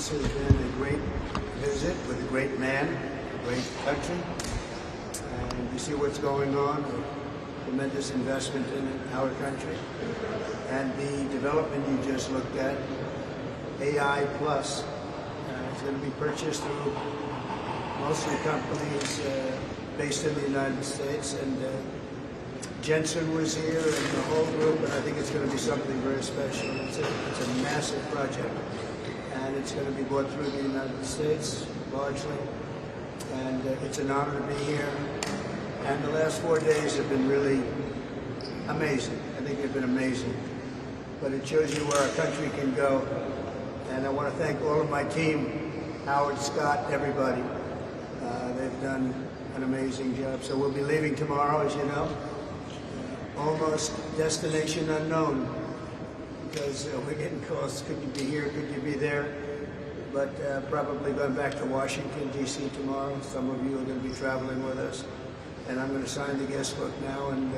This has been a great visit with a great man, a great country. And we see what's going on, a tremendous investment in our country. And the development you just looked at, AI Plus, is going to be purchased through mostly companies based in the United States. And Jensen was here and the whole group, and I think it's going to be something very special. It's a massive project, and it's going to be brought through the United States largely, and it's an honor to be here. And the last 4 days have been really amazing. I think they've been amazing. But it shows you where our country can go. And I want to thank all of my team, Howard, Scott, everybody. They've done an amazing job. So we'll be leaving tomorrow, as you know. Almost destination unknown, because we're getting calls, could you be here, could you be there? But probably going back to Washington, D.C. tomorrow. Some of you are going to be traveling with us. And I'm going to sign the guest book now, and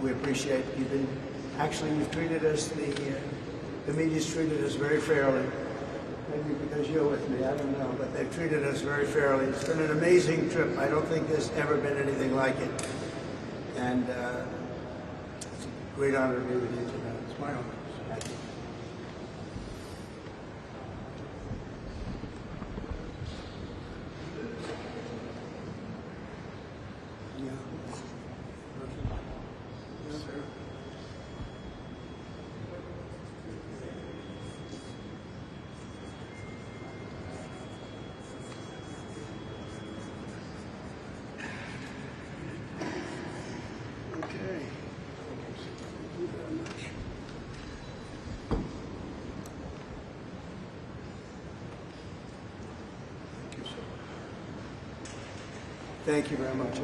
we appreciate you've treated us, the media's treated us very fairly. Maybe because you're with me, I don't know, but they've treated us very fairly. It's been an amazing trip. I don't think there's ever been anything like it. And it's a great honor to be with you tonight. It's my honor. Thank you. Thank you very much.